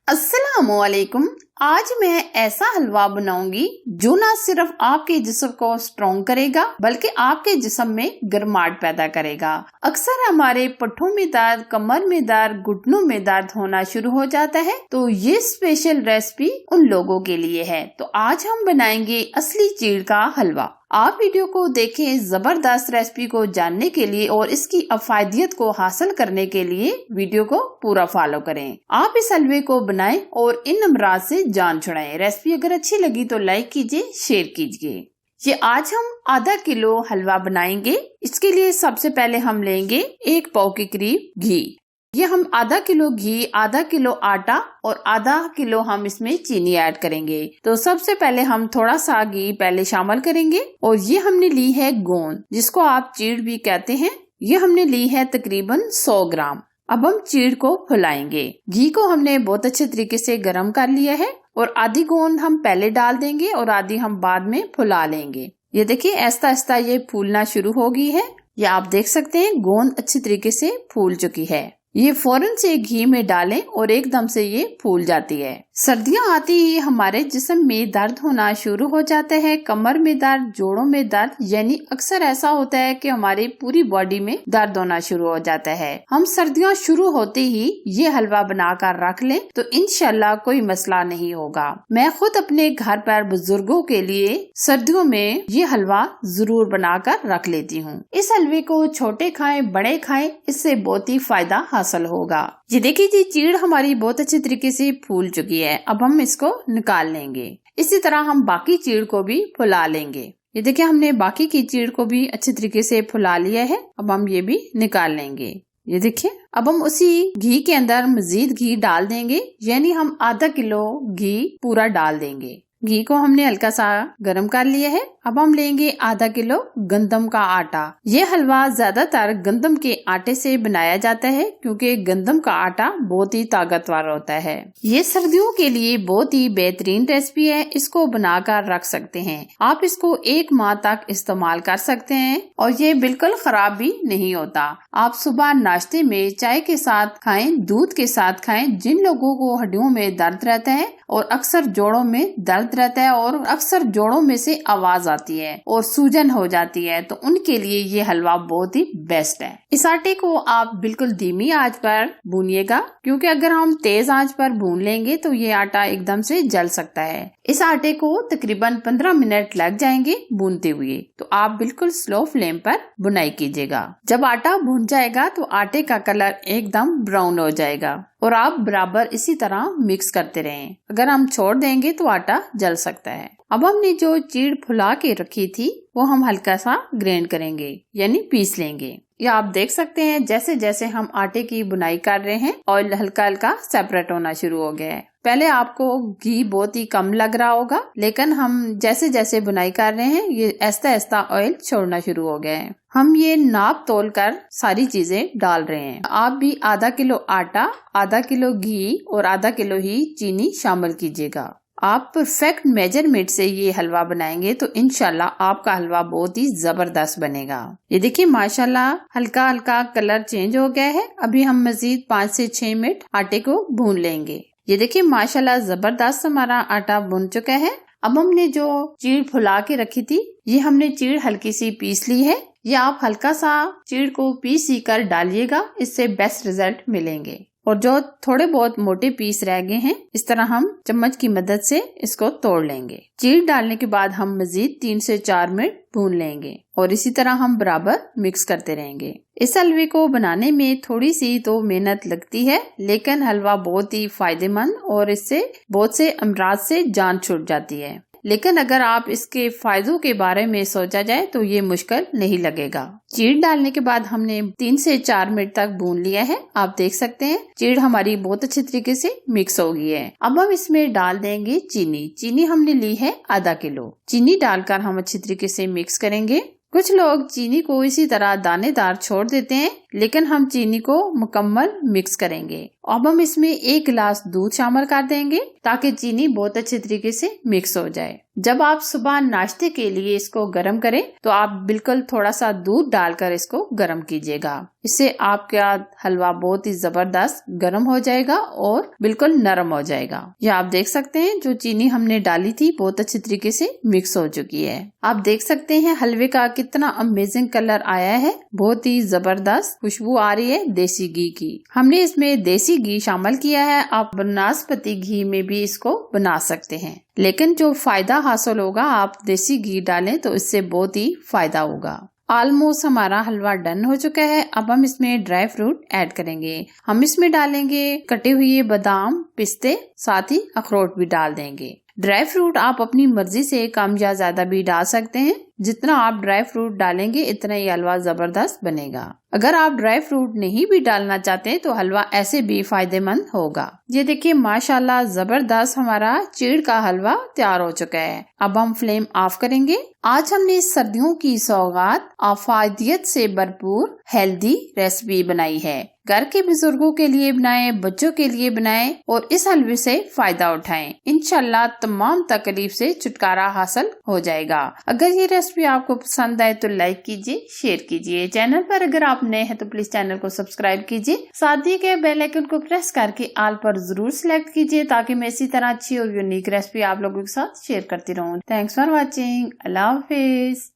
अस्सलामुअलैकुम। आज मैं ऐसा हलवा बनाऊंगी जो न सिर्फ आपके जिस्म को स्ट्रॉन्ग करेगा बल्कि आपके जिस्म में गर्माहट पैदा करेगा। अक्सर हमारे पट्टों में दर्द, कमर में दर्द, घुटनों में दर्द होना शुरू हो जाता है, तो ये स्पेशल रेसिपी उन लोगों के लिए है। तो आज हम बनाएंगे असली चीड़ का हलवा। आप वीडियो को देखें। जबरदस्त रेसिपी को जानने के लिए और इसकी अफायदियत को हासिल करने के लिए वीडियो को पूरा फॉलो करें। आप इस हलवे को बनाएं और इन अमराज से जान छुड़ाएं। रेसिपी अगर अच्छी लगी तो लाइक कीजिए, शेयर कीजिए। ये आज हम आधा किलो हलवा बनाएंगे। इसके लिए सबसे पहले हम लेंगे 1 पाव के करीब घी। ये हम आधा किलो घी, आधा किलो आटा और आधा किलो हम इसमें चीनी ऐड करेंगे। तो सबसे पहले हम थोड़ा सा घी पहले शामिल करेंगे। और ये हमने ली है गोंद, जिसको आप चीड़ भी कहते हैं। ये हमने ली है तकरीबन 100 ग्राम। अब हम चीड़ को फुलाएंगे। घी को हमने बहुत अच्छे तरीके से गर्म कर लिया है और आधी गोंद हम पहले डाल देंगे और आधी हम बाद में फुला लेंगे। ये देखिए आहिस्ता आहिस्ता ये फूलना शुरू हो गई है। ये आप देख सकते हैं गोंद अच्छी तरीके से फूल चुकी है। ये फौरन से घी में डालें और एकदम से ये फूल जाती है। सर्दियां आती ही हमारे जिस्म में दर्द होना शुरू हो जाता है, कमर में दर्द, जोड़ों में दर्द, यानी अक्सर ऐसा होता है कि हमारी पूरी बॉडी में दर्द होना शुरू हो जाता है। हम सर्दियां शुरू होते ही ये हलवा बनाकर रख लें तो इंशाल्लाह कोई मसला नहीं होगा। मैं खुद अपने घर पर बुजुर्गों के लिए सर्दियों में ये हलवा जरूर बनाकर रख लेती हूँ। इस हलवे को छोटे खाएं, बड़े खाएं, इससे बहुत ही फायदा हासिल होगा। ये देखिए जी, चीड़ हमारी बहुत अच्छे तरीके से फूल चुकी है। अब हम इसको निकाल लेंगे। इसी तरह हम बाकी चीड़ को भी फुला लेंगे। ये देखिए हमने बाकी की चीड़ को भी अच्छे तरीके से फुला लिया है। अब हम ये भी निकाल लेंगे। ये देखिए अब हम उसी घी के अंदर मजीद घी डाल देंगे, यानी हम आधा किलो घी पूरा डाल देंगे। घी को हमने हल्का सा गरम कर लिया है। अब हम लेंगे आधा किलो गंदम का आटा। ये हलवा ज्यादातर गंदम के आटे से बनाया जाता है क्योंकि गंदम का आटा बहुत ही ताकतवर होता है। ये सर्दियों के लिए बहुत ही बेहतरीन रेसिपी है। इसको बनाकर रख सकते हैं। आप इसको 1 माह तक इस्तेमाल कर सकते हैं और ये बिल्कुल खराब भी नहीं होता। आप सुबह नाश्ते में चाय के साथ खाएं, दूध के साथ खाएं। जिन लोगों को हड्डियों में दर्द रहता है और अक्सर जोड़ों में दर्द रहता है और अक्सर जोड़ों में से आवाज आती है और सूजन हो जाती है, तो उनके लिए ये हलवा बहुत ही बेस्ट है। इस आटे को आप बिल्कुल धीमी आंच पर भूनिएगा, क्योंकि अगर हम तेज आंच पर भून लेंगे तो ये आटा एकदम से जल सकता है। इस आटे को तकरीबन 15 मिनट लग जाएंगे भूनते हुए, तो आप बिल्कुल स्लो फ्लेम पर बुनाई कीजिएगा। जब आटा भून जाएगा तो आटे का कलर एकदम ब्राउन हो जाएगा और आप बराबर इसी तरह मिक्स करते रहें। अगर हम छोड़ देंगे तो आटा जल सकता है। अब हमने जो चीड़ फुला के रखी थी वो हम हल्का सा ग्राइंड करेंगे, यानी पीस लेंगे। या आप देख सकते हैं जैसे जैसे हम आटे की बुनाई कर रहे हैं ऑयल हल्का हल्का सेपरेट होना शुरू हो गया है। पहले आपको घी बहुत ही कम लग रहा होगा, लेकिन हम जैसे जैसे बुनाई कर रहे हैं ये आहिस्ता आहिस्ता ऑयल छोड़ना शुरू हो गया है। हम ये नाप तोल कर सारी चीजें डाल रहे हैं। आप भी आधा किलो आटा, आधा किलो घी और आधा किलो ही चीनी शामिल कीजिएगा। आप परफेक्ट मेजरमेंट से ये हलवा बनाएंगे तो इंशाल्लाह आपका हलवा बहुत ही जबरदस्त बनेगा। ये देखिए माशाल्लाह हल्का हल्का कलर चेंज हो गया है। अभी हम मजीद 5 से 6 मिनट आटे को भून लेंगे। ये देखिए माशाल्लाह जबरदस्त हमारा आटा भुन चुका है। अब हमने जो चीड़ फुला के रखी थी ये हमने चीड़ हल्की सी पीस ली है। या आप हल्का सा चीड़ को पीस कर डालिएगा, इससे बेस्ट रिजल्ट मिलेंगे। और जो थोड़े बहुत मोटे पीस रह गए हैं इस तरह हम चम्मच की मदद से इसको तोड़ लेंगे। चीड़ डालने के बाद हम मजीद 3 से 4 मिनट भून लेंगे और इसी तरह हम बराबर मिक्स करते रहेंगे। इस हलवे को बनाने में थोड़ी सी तो मेहनत लगती है, लेकिन हलवा बहुत ही फायदेमंद और इससे बहुत से अमराज से जान छूट जाती है। लेकिन अगर आप इसके फायदों के बारे में सोचा जाए तो ये मुश्किल नहीं लगेगा। चीड़ डालने के बाद हमने 3 से 4 मिनट तक भून लिया है। आप देख सकते हैं चीड़ हमारी बहुत अच्छे तरीके से मिक्स हो गई है। अब हम इसमें डाल देंगे चीनी। चीनी हमने ली है आधा किलो। चीनी डालकर हम अच्छी तरीके से मिक्स करेंगे। कुछ लोग चीनी को इसी तरह दानेदार छोड़ देते हैं, लेकिन हम चीनी को मुकम्मल मिक्स करेंगे। अब हम इसमें 1 गिलास दूध शामिल कर देंगे ताकि चीनी बहुत अच्छे तरीके से मिक्स हो जाए। जब आप सुबह नाश्ते के लिए इसको गर्म करें तो आप बिल्कुल थोड़ा सा दूध डालकर इसको गर्म कीजिएगा। इससे आपका हलवा बहुत ही जबरदस्त गर्म हो जाएगा और बिल्कुल नरम हो जाएगा। यह आप देख सकते हैं जो चीनी हमने डाली थी बहुत अच्छी तरीके से मिक्स हो चुकी है। आप देख सकते हैं हलवे का कितना अमेजिंग कलर आया है, बहुत ही जबरदस्त खुशबू आ रही है देसी घी की। हमने इसमें देसी घी शामिल किया है, आप बनास्पति घी में भी इसको बना सकते हैं, लेकिन जो फायदा हासिल होगा आप देसी घी डालें तो इससे बहुत ही फायदा होगा। ऑलमोस्ट हमारा हलवा डन हो चुका है। अब हम इसमें ड्राई फ्रूट ऐड करेंगे। हम इसमें डालेंगे कटे हुए बादाम, पिस्ते, साथ ही अखरोट भी डाल देंगे। ड्राई फ्रूट आप अपनी मर्जी से कम या ज्यादा भी डाल सकते हैं। जितना आप ड्राई फ्रूट डालेंगे इतना ही हलवा जबरदस्त बनेगा। अगर आप ड्राई फ्रूट नहीं भी डालना चाहते हैं तो हलवा ऐसे भी फायदेमंद होगा। ये देखिए माशाल्लाह जबरदस्त हमारा चीड़ का हलवा तैयार हो चुका है। अब हम फ्लेम ऑफ करेंगे। आज हमने सर्दियों की सौगात अफादियत से भरपूर हेल्दी रेसिपी बनाई है। घर के बुजुर्गों के लिए बनाएं, बच्चों के लिए बनाएं और इस हलवे से फायदा उठाएं। इंशाल्लाह तमाम तकलीफ से छुटकारा हासिल हो जाएगा। अगर ये रेसिपी आपको पसंद आए तो लाइक कीजिए, शेयर कीजिए। चैनल पर अगर आप नए हैं तो प्लीज चैनल को सब्सक्राइब कीजिए। साथ दिए गए बेल आइकन को प्रेस करके ऑल पर जरूर सिलेक्ट कीजिए ताकि मैं इसी तरह अच्छी और यूनिक रेसिपी आप लोगों के साथ शेयर करती रहूँ। Thanks for watching. Allah Hafiz.